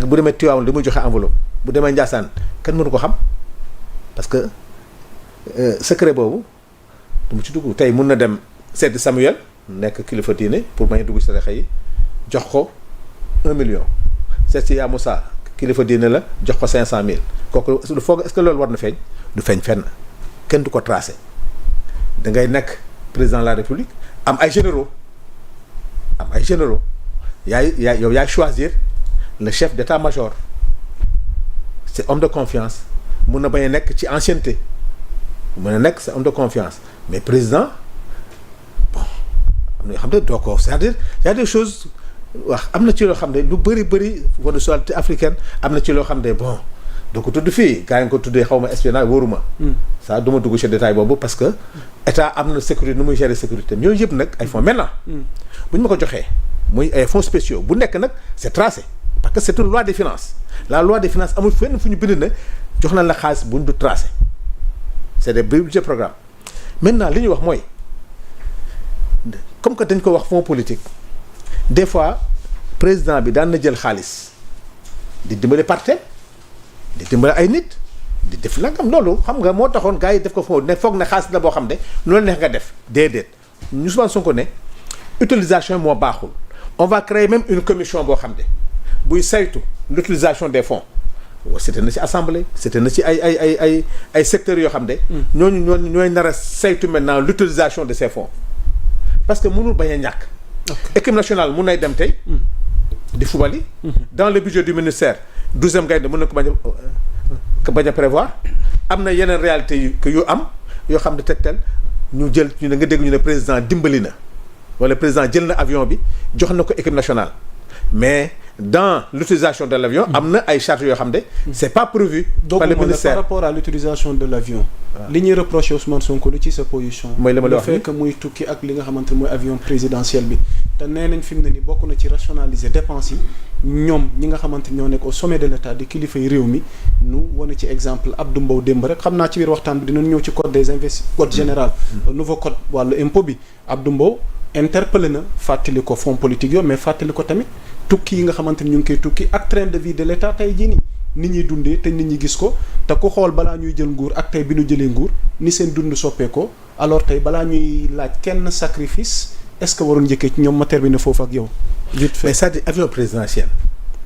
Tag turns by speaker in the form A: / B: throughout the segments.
A: c'est-à-dire bu demee Tivaouane li muy joxe enveloppe bu demee Ndiassane kenn mënu ko xam parce que secret boobu du mu ci dugg tey mun na dem seeti Samuel nekk kilifa diine pour may dugg ci tarixa yi jox ko 1 million seet si yaa Moussa kilifa diine la jox ko 500 000 kooku lu foog est-ce que loolu war na feeñ du feeñ fenn kenn du ko tracé da ngay nekk président de la République am ay généraux yow yaay choisir le chef d'état-major c'est homme de confiance mun na bañ a nekk ci ancienneté mun na nekk c'est homme de confiance mais président bon am na yoo xam ne doo ko c'est-à-dire y a des choses wax am na ci loo xam ne lu bëri solidarité africaine am na ci loo xam ne bon doo ko tudd fii gars yi nga ko tuddee xaw ma espionnage wóoruma ça du ma dugg ci détail boobu parce que état am na sécurité nu muy gérer sécurité yooyu yëpp nag ay fonds maintenant bu ñu ma ko joxee muy ay fonds spéciaux bu nekk nag c'est tracé parce que c'est une loi des finances la loi des finances amul fenn fu ñu bind na jox nañ la xaalis bu ñu du tracé c'est des budgets programmes maintenant li ñuy wax mooy comme que dañ ko wax fonds politique des fois président bi daan na jël xaalis di dimbale parti di dimbale ay nit di def nangam loolu xam nga moo taxoon gars yi def ko foofu ne foog ne xaalis la boo xam ne loolu neex nga def déedéet ñu Ousmane Sonko ne utilisation moo baaxul on va créer même une commission boo xam ne buy saytu l'utilisation des fonds c'était na ci assemblée c'était na ci ay secteurs yoo xam ne ñooy nar a saytu maintenant l'utilisation de ces fonds parce que mënul bañ a ñàkk équipe nationale mun nay dem tey di fubali dans le budget du ministère 12e gaynde mën na ko bañ a prévoir am na yeneen réalité yu am yoo xam ne tegtal ñu jël ñu ne nga dégg ñu ne président dimbali na wala président jël na avion bi jox na ko équipe nationale mais dans l'utilisation de l'avion am na ay charges yoo xam ne c'est pas prévu par le ministère
B: par rapport à l'utilisation de l'avion li ñuy reproché Ousmane Sonko lu ci sa position
A: mooy la ma la wax
B: le fait que muy tukki ak li nga xamante ne mooy avion présidentiel bi te nee nañ fi mu ne ni bokk na ci rationaliser dépenses yi ñoom ñi nga xamante ñoo nekk au sommet de l'État di kilifa yi réew mi nu wane ci exemple Abdou Mbow démb rek xam naa ci biir waxtaan bi dinañ ñëw ci code des code général nouveau code wàllu impôt bi Abdou Mbow interpellé na fàttali ko fonds politique yo mais fàttali ko tamit tukki yi nga xamante ni ñu ngi koy tukki ak train de vie de l'État tey jii nii nit ñuy dundee te nit ñi gis ko te ku xool balaa ñuy jël nguur ak tey bi ñu jëlee nguur ni seen dund soppee ko alors tey balaa ñuy laaj kenn sacrifice est-ce que waroon njëkkee ci ñoom ma terminer foofu ak yow.
A: vite fait mais c'est-à-dire avion présidentiel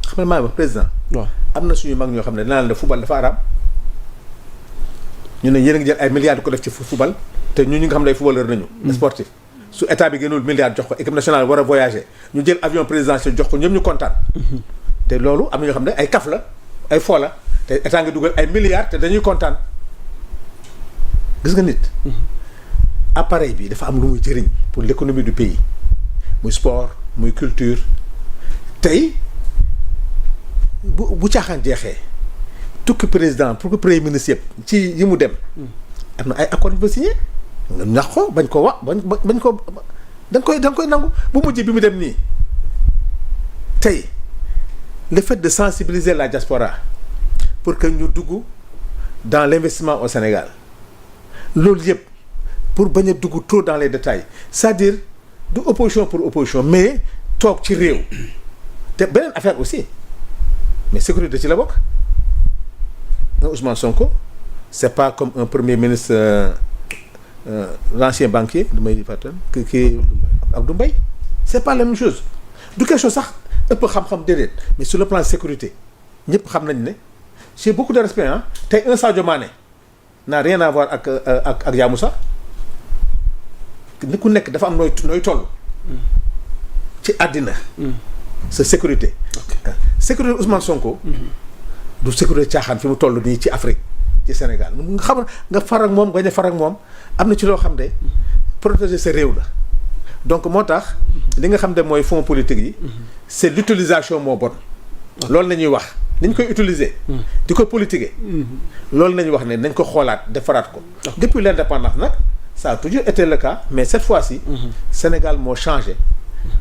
A: xam nga maa wax président. waaw am na suñu mag ñoo xam ne danaa la football dafa araam ñu ne yéen a ngi jël ay milliards di ko def ci football te ñun ñi nga xam ne ay footballeur nañu. sportif su état bi génnul milliards jox ko équipe nationale war a voyager ñu jël avion présidentiel jox ko ñoom ñu kontaan. te loolu am na ñoo xam ne ay kaf la ay fo la te état nga dugal ay milliards te dañuy kontaan gis nga nit. appareil bi dafa am lu muy jëriñ pour l'économie du pays muy sport muy culture tey bu caaxaan jeexee tukki président pour que premier ministre yëpp ci yi mu dem am na ay accords yu ba signé nga ñax ko bañ ko wax bañ ko da nga koy nangu bu mujj bi mu dem nii tey le fait de sensibiliser la diaspora pour que ñu dugg dans l'investissement au Sénégal loolu yëpp pour bañ a dugg trop dans les détails c'est-à-dire du opposition pour opposition mais toog ci réew te beneen affaire aussi mais sécurité ci la bokk Ousmane Sonko c'est pas comme un premier ministre l'ancien banquier damay fàttali kii Abdou Mbaye c'est pas la même chose du question sax ëpp xam-xam déedéet mais sur le plan sécurité ñëpp xam nañ ne j'ai beaucoup de respect ah tey un Sadio Mané n'a rien à voir ak Yaa Moussa ni ku nekk dafa am nooy toll ci àddina sa sécurité sécurité Ousmane Sonko du sécurité caaxaan fi mu toll nii ci Afrique ci Sénégal nga xam nga far ak moom nga ne far ak moom am na ci loo xam ne protéger sa réew la donc moo tax li nga xam ne mooy fonds politique yi c'est l'utilisation moo bon loolu la ñuy wax ni ñu koy utiliser di ko politiquer loolu la ñuy wax ne nañ ko xoolaat defaraat ko depuis l'indépendance nag ça a toujours été le cas mais cette fois-ci Sénégal moo changé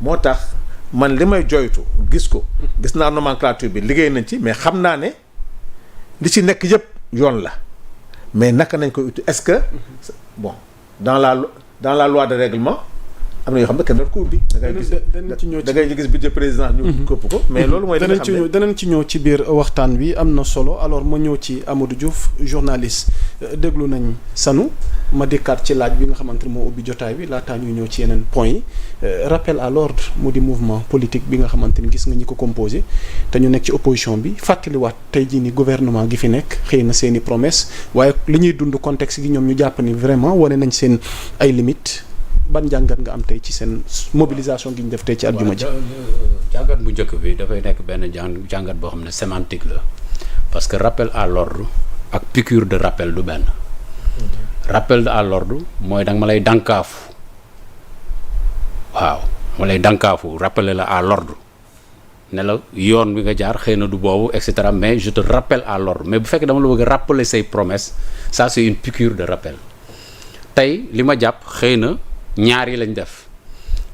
A: moo tax man li may joytu gis naa nomenclature bi liggéey nañ ci mais xam naa ne li ci nekk yëpp yoon la mais naka nañ ko uti est-ce que bon dans la loi de règlement am na yoo xam ne kenn doon ko ubbi. da ngay gis budget président ñu këpp ko. mais loolu mooy
B: danañ ci ñëw ci biir waxtaan wi am na solo alors ma ñëw ci Amadou Diouf journaliste déglu nañ Sanu ma dikkaat ci laaj bi nga xamante ne moo ubbi jotaay bi laataa ñuy ñëw ci yeneen points yi rappel à l'ordre mu di mouvement politique bi nga xamante ni gis nga ñi ko composé te ñu nekk ci opposition bi fàttaliwaat tey jii ni gouvernement gi fi nekk xëy na seen i promesse waaye li ñuy dund contexte gi ñoom ñu jàpp ni vraiment wane nañ seen ay limites. ban jàngat nga am tey ci seen mobilisation gi ñu def tey ci àjjuma ji.
C: jàngat bu njëkk bi dafay nekk benn jàngat boo xam ne sémantique la parce que rappel à l'ordre ak piqûre de rappel du benn. rappel à l'ordre mooy da nga ma lay dànkaafu waaw ma lay dànkaafu rappeler la à l'ordre ne la yoon bi nga jaar xëy na du boobu et cetera mais je te rappelle à l'ordre mais bu fekkee dama la bëgg a rappeler say promesses ça c'est une piqûre de rappel tey li ma jàpp xëy na. ñaar yi lañ def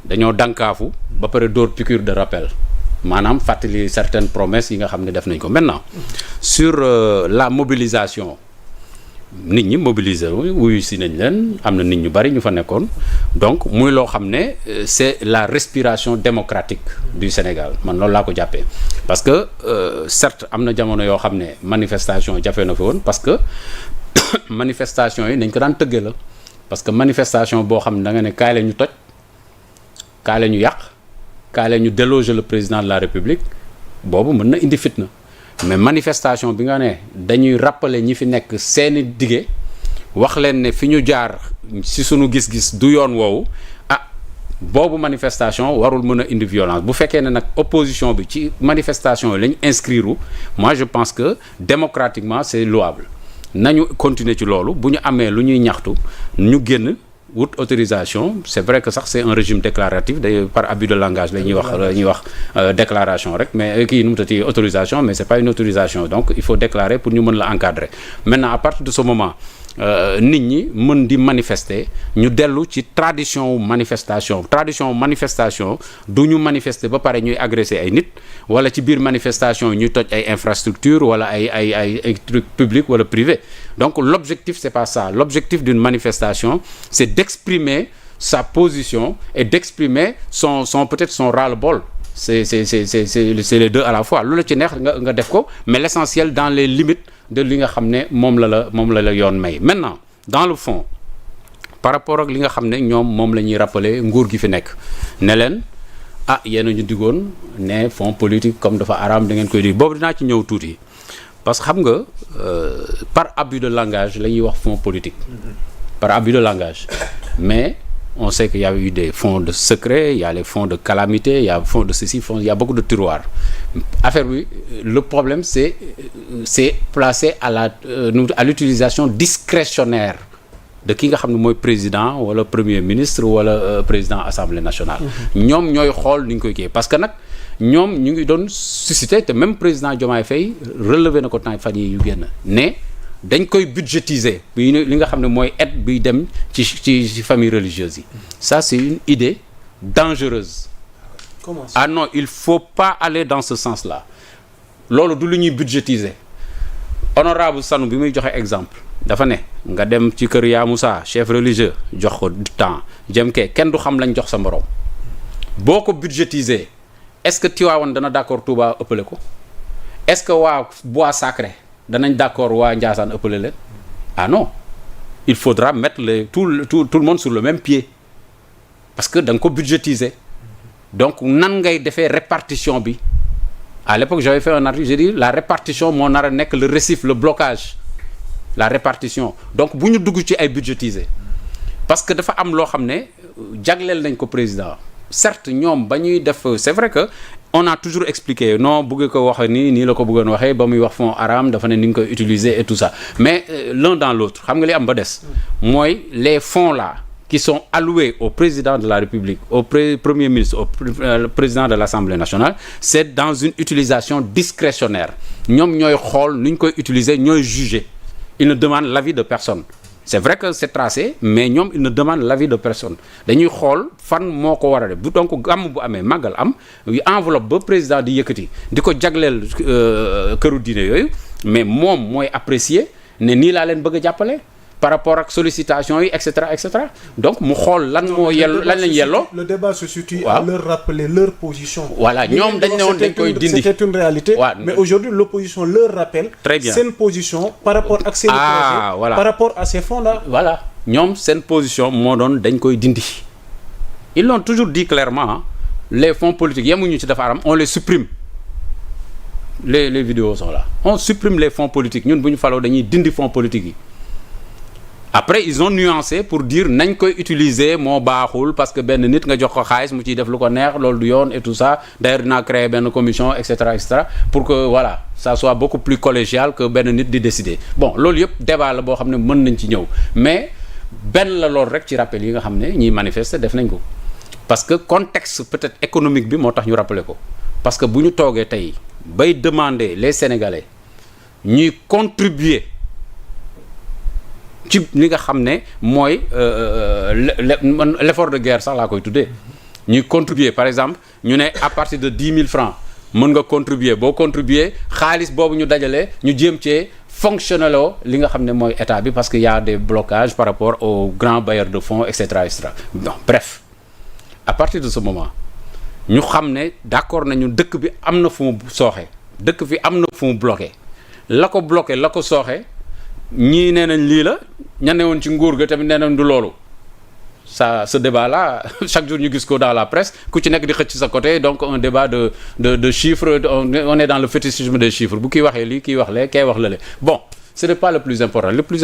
C: dañoo dànkaafu ba pare dóor piqûre de rappel maanaam fàttali certaines promesses yi nga xam ne def nañ ko maintenant sur la mobilisation nit ñi mobiliser wuyu si nañ leen am na nit ñu bari ñu fa nekkoon donc muy loo xam ne c'est la respiration démocratique du Sénégal man loolu laa ko jàppee parce que certes am na jamono yoo xam ne manifestation jafe na fi woon parce que manifestation yi nañ ko daan tëggee la parce que manifestation boo xam ne da nga ne kaay la ñu toj kaay la ñu yàq kaay la ñu déloger le président de la République boobu mën na indi fitna mais manifestation bi nga ne dañuy rappeler ñi fi nekk seeni dige wax leen ne fi ñu jaar ci sunu gis-gis du yoon woowu boobu manifestation warul mën a indi violence bu fekkee ne nag opposition bi ci manifestation yi la ñu inscrire moi je pense que démocratiquement c'est louable nañu continuer ci loolu bu ñu amee lu ñuy ñaxtu ñu génn wut autorisation c'est vrai que sax c'est un régime déclaratif day par abus de langage la ñuy wax déclaration rek mais kii nu mu tati autorisation mais c'est pas une autorisation donc il faut déclarer pour ñu mën la encadrer maintenant à partir de ce moment nit ñi mën di manifester ñu dellu ci tradition manifestation du ñu manifester ba pare ñuy agresser ay nit wala ci biir manifestation ñuy toj ay infrastructures wala ay trucs publics wala privés donc l'objectif c'est pas ça l'objectif d'une manifestation c'est d'exprimer sa position et d'exprimer son peut-être son ras-le-bol c'est les deux à la fois lu la ci neex nga def ko mais l'essentiel dans les limites de li nga xam ne moom la la yoon may maintenant dans le fond par rapport ak li nga xam ne ñoom moom la ñuy rappeler nguur gi fi nekk ne leen yéen a ñu digoon ne fonds politique comme dafa araam da ngeen koy di boobu dinaa ci ñëw tuuti parce que xam nga par abus de langage la ñuy wax fonds politique par abus de langage mais on sait qu'il y a eu des fonds de secret, il y a les fonds de calamité, il y a fonds de ceci, il y a beaucoup de tiroirs. Affaire oui, le problème c'est placé à l'utilisation discrétionnaire de ki nga xam ne mooy président wala premier ministre wala président assemblée nationale. ñoom ñooy xool ni ñu koy kii parce que nag ñoom ñu ngi doon susciter te même président Diomaye Faye relevé na ko temps fan yi yu génn ne dañ koy budgétiser li nga xam ne mooy aide biy dem ci famille religieuse yi ça c'est une idée dangereuse.
B: Comment ça?
C: Ah non il faut pas aller dans ce sens-là loolu du lu ñuy budgétiser honorable Sanu bi muy joxe exemple dafa ne nga dem ci kër yaa Moussa chef religieux jox ko temps jëm ke kenn du xam lañ jox sa morom boo ko budgétiser est-ce que Tivaouane dana d'accord Touba ëppale ko est-ce que waa Bois Sacré danañ d'accord waa Ndiassane ëppale leen ah non il faudra mettre tout le monde sur le même pied parce que da nga ko budgétiser donc nan ngay defee répartition bi à l'époque j'avais fait un article j'ai dit la répartition moo nar a nekk le récif le blocage la répartition donc bu ñu dugg ci ay budgétiser parce que dafa am loo xam ne jagleel nañ ko président certes ñoom ba ñuy def c'est vrai que on a toujours expliqué non bëgg ko waxee nii la ko bëggoon waxee ba muy wax fonds arabe dafa ne ni nga koy utiliser et tout ça mais l'un dans l'autre xam nga li am ba des mooy les fonds là qui sont alloués au président de la République au premier ministre au président de l'Assemblée nationale c'est dans une utilisation discrétionnaire ñoom ñooy xool nu ñu koy utiliser ñooy juger ils ne demandent l'avis de personne c'est vrai que c'est tracé mais ñoom ils ne demandent l'avis de personne dañuy xool fan moo ko war a def bu donc gàmm bu amee màggal am enveloppe ba président di yëkkati di ko jagleel këru diine yooyu mais moom mooy apprécier ne nii laa leen bëgg a jàppale par rapport ak sollicitation yi et cetera donc mu xool lan moo yello lan lañ yelloo.
B: le débat se situe à leur rappeler leur position.
C: voilà ñoom dañ ne woon dañ koy dindi
B: c'était une réalité. mais aujourd'hui l'opposition leur rappelle.
C: très bien
B: seen position par rapport ak seen projet.
C: voilà
B: par rapport à ces fonds là.
C: voilà ñoom seen position moo doon dañ koy dindi. ils l'ont toujours dit clairement les fonds politiques yemuñu ci dafa aram on les supprime. les vidéos sont là on supprime les fonds politiques ñun bu ñu faloo dañuy dindi fonds politiques yi après ils ont nuancé pour dire nañ koy utiliser moo baaxul parce que benn nit nga jox ko xaalis mu ciy def lu ko neex loolu du yoon et tout ça d'ailleurs dinaa créer benn commission et cetera pour que voilà ça soit beaucoup plus collégial que benn nit di décider bon loolu yëpp débat la boo xam ne mën nañ ci ñëw mais benn la loolu rek ci rappel yi nga xam ne ñiy manifester def nañ ko parce que contexte peut-être économique bi moo tax ñu rappeler ko parce que bu ñu toogee tey bay demander les Sénégalais ñuy contribuer ci li nga xam ne mooy l'effort de guerre sax laa koy tuddee ñuy contribuer par exemple ñu ne à partir de 10 000 francs mën nga contribuer boo contribuer xaalis boobu ñu dajalee ñu jéem cee fonctionneloo li nga xam ne mooy état bi parce que y a des blocages par rapport aux grands bailleurs de fonds et cetera bon bref à partir de ce moment ñu xam ne d'accord nañu dëkk bi am na fu mu sooxe dëkk bi am na fu mu bloqué la ko bloqué la ko sooxe ñii nee nañ lii la ña ne woon ci nguur ga tamit nee nañ du loolu ça ce débat là chaque jour ñu gis ko dans la presse ku ci nekk di xëcc sa côté donc un débat de chiffres on est dans le fétichisme des chiffres bu kii waxee lii kii wax lee kay wax la le bon ce n'est pas le plus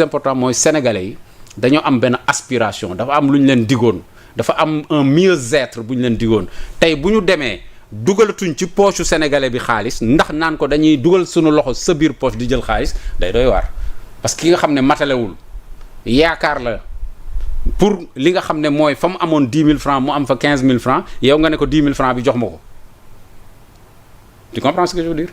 C: important mooy sénégalais yi dañoo am benn aspiration dafa am lu ñu leen digoon dafa am un mieux-être bu ñu leen digoon tey bu ñu demee dugalatuñ ci poche sénégalais bi xaalis ndax naan ko dañuy dugal suñu loxo sa biir poche di jël xaalis day doy waar parce que ki nga xam ne matalewul yaakaar la pour li nga xam ne mooy fa mu amoon 10 000 francs mu am fa 15 000 francs yow nga ne ko 10 000 francs bi jox ma ko tu comprends ce que je veux dire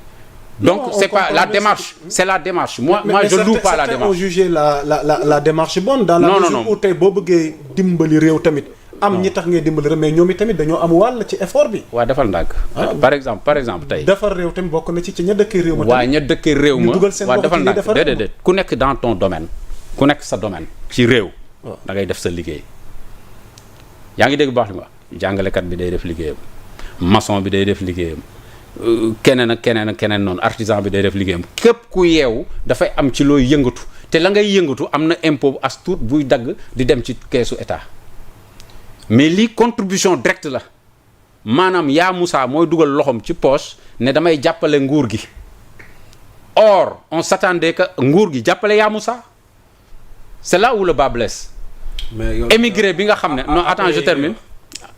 C: donc non, c'est pas la démarche c'est la démarche moi je loue pas la démarche.
B: Certains ont jugé la démarche bonne dans la mesure où tey boo bëggee dimbali réew tamit am ñi tax ngay dimbali réew mais ñoom tamit dañoo am wàll ci effort bi.
C: waaw defal ndànk. par exemple tey.
B: defar réew tamit bokk na ci ña dëkkee réew ma.
C: waaw ña dëkkee réew ma waaw defal ndànk
B: defar
C: déedéet ku nekk dans ton domaine ku nekk sa domaine ci réew. da ngay def sa liggéey. yaa ngi dégg baax li ma wax jàngalekat bi day def liggéeyam maçon bi day def liggéeyam keneen ak keneen noonu artisan bi day def liggéeyam képp ku yeewu dafay am ci looy yëngatu te la ngay yëngatu am na impôt as tuut buy dagg di dem ci keesu état mais lii contribution directe la maanaam yaa Moussa mooy dugal loxoom ci poche ne damay jàppale nguur gi or on s'attendait que nguur gi jàppale yaa Moussa c'est là où le bas blesse.
D: mais yow
C: émigré bi nga xam ne non attends je termine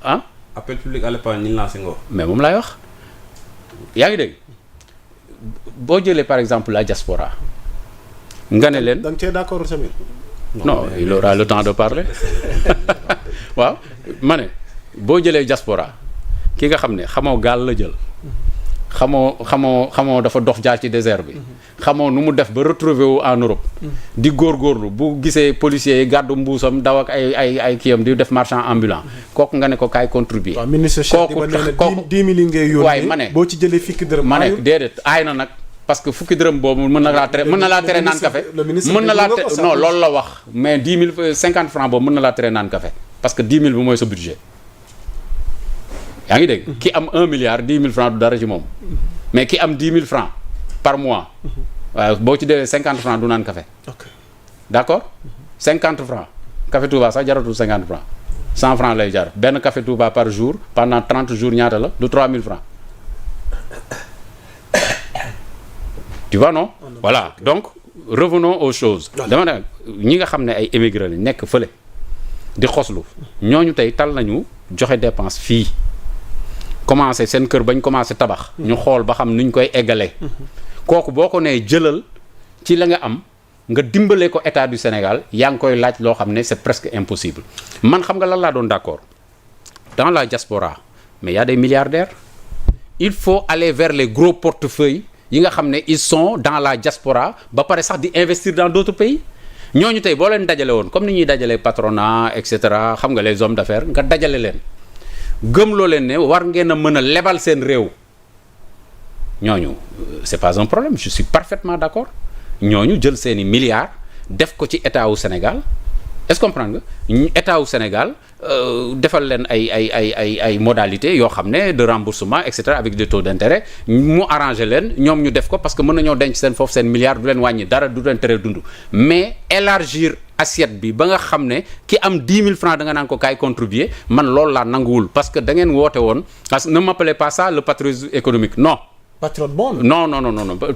C: ah.
D: appel public à l'épargne ñu lancé nga
C: mais moom laay wax yaa ngi dégg boo jëlee par exemple la diaspora nga ne leen.
B: da nga cee d'accord Samir.
C: non il aura le temps de parler waaw ma ne boo jëlee diaspora ki nga xam ne xamoo gaal la jël xamoo dafa dox jaar ci désert bi xamoo nu mu def ba retrouver wu en Europe di góorgóorlu bu gisee policiers yi gàddu mbuusam daw ak ay kiyam di def marchand ambulant kooku nga ne ko kaay contribuer.
B: waaw ministre Cheikh Diba nee na 10 000 ngay yónnee
C: waaye ma ne
B: boo ci jëlee fukki dërëm.
C: ma ne déedéet aay na nag parce que fukki dërëm boobu mën na laa tere naan café mën na laa tere non loolu la wax mais 10 000 50 francs boobu mën na laa tere naan café parce que 10 000 bi mooy sa budget yaa ngi dégg ki am 1 milliard 10 000 francs du dara ci moom mais ki am 10 000 francs par mois waaw boo ci dewee 50 francs du naan café d'accord 50 francs café Touba sax jaratul 50 francs 100 francs lay jar benn café Touba par jour pendant 30 jours ñaata la du 3 000 francs tu vois non voilà donc revenons aux choses dama ne ñi nga xam ne ay émigré lañ nekk fële di xoslu ñooñu tey tal nañu joxe dépense fii commencé seen kër bañ commencé tabax ñu xool ba xam nuñ koy eggalee kooku boo ko nee jëlal ci la nga am nga dimbale ko état du Sénégal yaa ngi koy laaj loo xam ne c'est presque impossible man xam nga lan laa doon d'accord dans la diaspora mais y a des milliardaires il faut aller vers les gros portefeuilles yi nga xam ne ils sont dans la diaspora ba pare sax di investir dans d'autres pays ñooñu tey boo leen dajale woon comme ni ñuy dajalee patronat et cetera xam nga les hommes d'affaires nga dajale leen gëmloo leen ne war ngeen a mën a lebal seen réew ñooñu c'est pas un problème je suis parfaitement d'accord ñooñu jël seeni milliards def ko ci état wu Sénégal est-ce que comprendre nga état wu Sénégal defal leen ay modalités yoo xam ne de remboursement et cetera avec des taux d'intérêt mu arrangé leen ñoom ñu def ko parce que mën nañoo denc seen foofu seen milliard du leen wàññi dara du leen tere dund mais élargir assiette bi ba nga xam ne ki am 10 000 francs da nga naan ko kaay contribuer man loolu laa nanguwul parce que da ngeen woote woon parce que ne m'appelez pas ça le patriotisme économique non.
B: patriote bon
C: non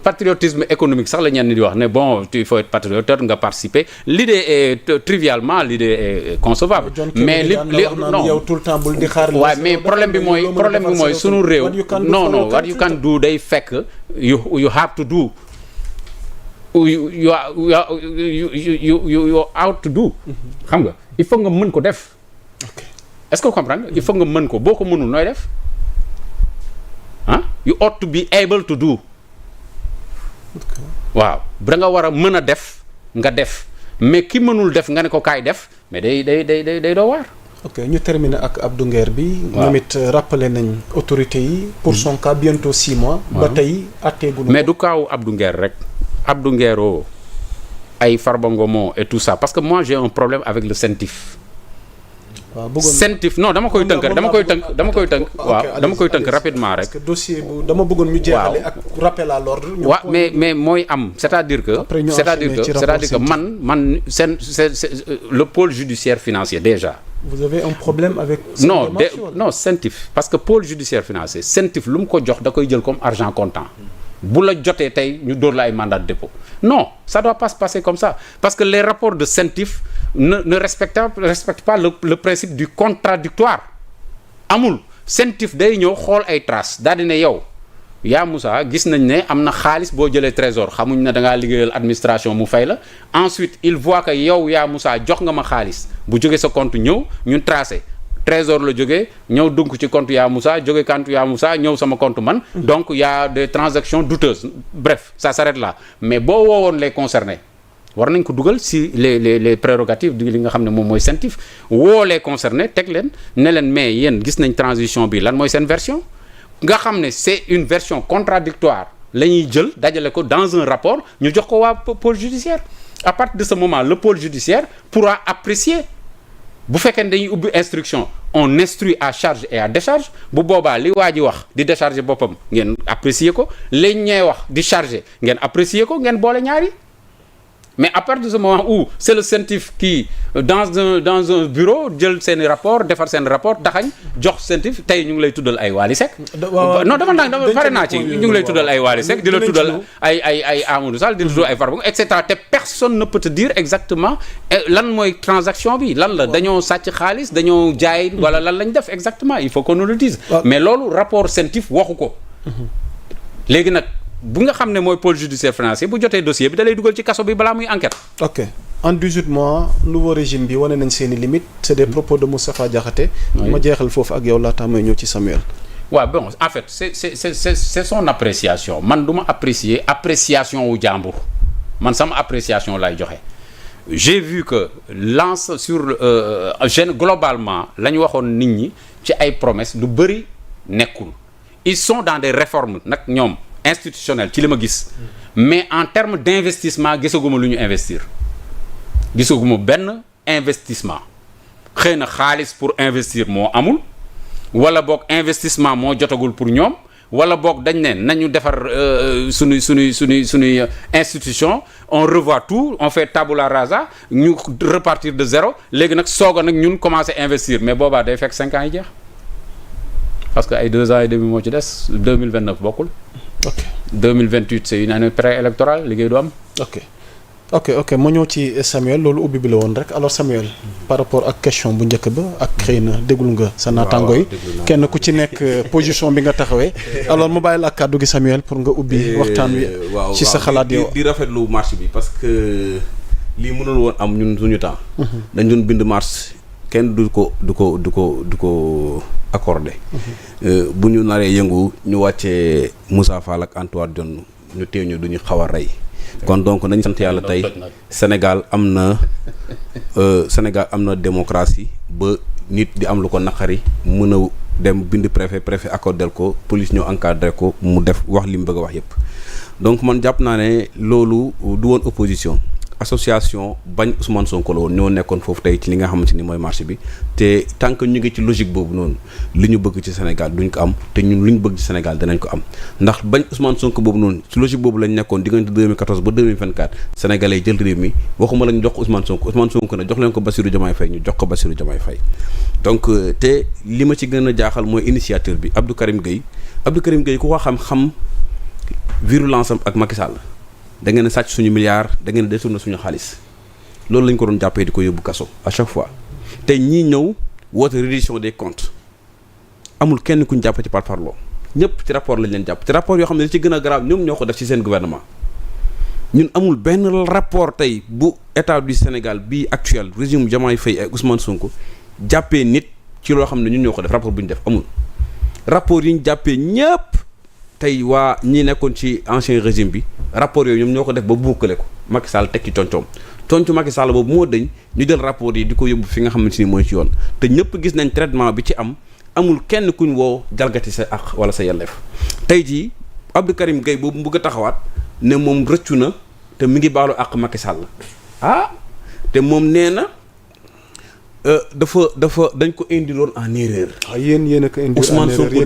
C: patriotisme économique sax la ñenn di wax ne bon il faut être patriote nga participer l'idée est trivialement l'idée est concevable mais li non
B: yow tout le temps bul di xaar
C: waaw mais problème bi mooy sunu réew non what you can do day fekk you have to do you out to do xam nga il faut nga mën ko def est-ce que comprendre il faut nga mën ko boo ko mënul nooy def you ought to be able to do waaw da nga war a mën a def nga def mais ki mënul def nga ne ko kaay def mais day doo waar.
B: ok ñu terminer ak Abdou Nguer bi.
C: waaw
B: ñoom it rappelé nañ autorités yi. pour son cas bientôt 6 mois. ba tey atteeguñu
C: mais du kaaw Abdou Nguer rek Abdou Nguer ay Farba Ngom et tout ça parce que moi j'ai un problème avec le CENTIF.
B: waaw bëggoon
C: CENTIF non dama koy tënk rapidement rek.
B: parce que dossier bu dama bëggoon ñu jeexale ak rappel à l'ordre.
C: waaw mais mooy am c'est-à-dire que man c'est le pôle judiciaire financier déjà.
B: vous avez un problème avec.
C: non CENTIF parce que pôle judiciaire financier CENTIF lu mu ko jox da koy jël comme argent comptant. bu la jotee tey ñu dóor la ay mandat de dépôt non ça doit pas se passer comme ça parce que les rapports de CENTIF ne respectent pas le principe du contradictoire amul CENTIF day ñëw xool ay traces daal di ne yow yaa Moussa gis nañ ne am na xaalis boo jëlee trésor xamuñ ne da ngaa liggéeyal administration mu fay la ensuite il voit que yow yaa Moussa jox nga ma xaalis bu jógee sa compte ñëw ñun tracé trésor la jógee ñëw dugg ci compte yaa Moussa jóge compte yaa Moussa ñëw sama compte man donc y a des transactions douteuses bref ça s'arrête là mais boo woowoon les concernés war nañ ko dugal si les prérogatives di li nga xam ne moom mooy CENTIF woo les concernés teg leen ne leen mais yéen gis nañ transition bi lan mooy seen version nga xam ne c'est une version contradictoire la ñuy jël dajale ko dans un rapport ñu jox ko waa pôle judiciaire à partir de ce moment le pôle judiciaire pourra apprécier bu fekkee ne dañuy ubbi instruction on instruit à charge et à décharge bu boobaa li waa ji wax di décharger boppam ngeen apprécier ko li ñee wax di charger ngeen apprécier ko ngeen boole ñaari mais à partir de ce moment où c'est le CENTIF qui dans un bureau jël seen rapport defar seen rapport taxañ jox CENTIF tey ñu ngi lay tuddal ay Wally Seck non dama pare naa ci ñu ngi lay tuddal ay Wally Seck di la tuddal ay Amadou Sall di la tuddal ay Farba et cetera te personne ne peut te dire exactement lan mooy transaction bi lan la dañoo sàcc xaalis dañoo jaay wala lan lañ def exactement il faut qu'on nous le dise mais loolu rapport CENTIF waxu ko léegi nag bu nga xam ne mooy pôle judiciaire financier bu jotee dossier bi da lay dugal ci kaso bi balaa muy enquête.
B: ok en 18 mois nouveau régime bi wane nañ seen i limites c'est des propos de Moustapha Diakhaté. ma jeexal foofu ak yow laata may ñëw ci Samuel.
C: waaw bon en fait c'est son appréciation man du ma appréciation wu jàmbur man sama appréciation lay joxe. j'ai vu que lance sur globalement la ñu waxoon nit ñi ci ay promesses lu bëri nekkul ils sont dans des réformes nag ñoom. institutionnel ci li ma gis mais en termes d'investissement gisaguma lu ñu investir gisaguma benn investissement xëy na xaalis pour investir moo amul wala boog investissement moo jotagul pour ñoom wala boog dañ ne nañu defar suñuy institution on revoit tout on fait tabula rasa ñu repartir de zéro léegi nag soog a nag ñun commencer investir mais boobaa day fekk 5 ans yi jeex parce que ay 2 ans et demi moo ci des 2029 bokkul. ok 2028 c'est une année préélectorale liggéey du am.
B: ok ma ñëw ci Samuel loolu ubbi bi la woon rek alors Samuel par rapport ak question bu njëkk ba ak xëy na déglu nga sa naataango yi kenn ku ci nekk position bi nga taxawee alors mu bàyyi la ak kàddu gi Samuel pour nga ubbi waxtaan wi ci sa xalaat yow
D: di rafetlu marche bi parce que lii mënul woon am ñun suñu temps dañ doon bind marche kenn du ko accordé bu ñu naree yëngu ñu wàccee Moussa Fall ak Antoine Diome ñu téew ñu duñu xaw a rey kon donc nañ sant yàlla tey Sénégal am na démocratie ba nit di am lu ko naqari mën a dem bind préfet accordel ko police ñoo encadré ko mu def wax li mu bëgg a wax yépp donc man jàpp naa ne loolu du woon opposition association bañ Ousmane Sonko la woon ñoo nekkoon foofu tey ci li nga xamante ni mooy marché bi te tant que ñu ngi ci logique boobu noonu li ñu bëgg ci Sénégal duñ ko am te ñun lu ñu bëgg ci Sénégal danañ ko am ndax bañ Ousmane Sonko boobu noonu ci logique boobu lañ nekkoon diggante 2014 ba 2024 sénégalais jël réew mi waxuma lañ jox Ousmane Sonko na jox leen ko Bassirou Diomaye Faye ñu jox ko Bassirou Diomaye Faye donc te li ma ci gën a jaaxal mooy initiateur bi Abdou Karim Gueye ku ko xam virulence am ak Macky Sall da ngeen a sàcc suñu milliards da ngeen a détourné suñu xaalis loolu lañ ko doon jàppee di ko yóbbu kaso à chaque fois tey ñii ñëw woote reddition des comptes amul kenn kuñ jàpp ci parparloo ñëpp ci rapport lañ leen jàpp ci rapport yoo xam ne li ci gën a grave ñoom ñoo ko def ci seen gouvernement ñun amul benn rapport tey bu état du Sénégal bii actuel régime Diomaye Faye ak Ousmane Sonko jàppee nit ci loo xam ne ñun ñoo ko def rapport bu ñu def amul rapport yi ñu jàppee ñëpp tey waa ñi nekkoon ci ancien régime bi rapport yooyu ñoom ñoo ko def ba buukale ko Macky Sall teg ci concu Macky Sall boobu moo dañ ñu jël rapport yi di ko yóbbu fi nga xamante ni mooy ci yoon te ñëpp gis nañ traitement bi ci amul kenn kuñ woo jalgati sa àq wala sa yelleef tey jii Abdou Karim Gueye boobu mu bëgg a taxawaat ne moom rëccu na te mi ngi baalu àq Macky Sall te moom nee na dafa dañ ko indiloon en erreur.
B: yéen a ko indi en erreur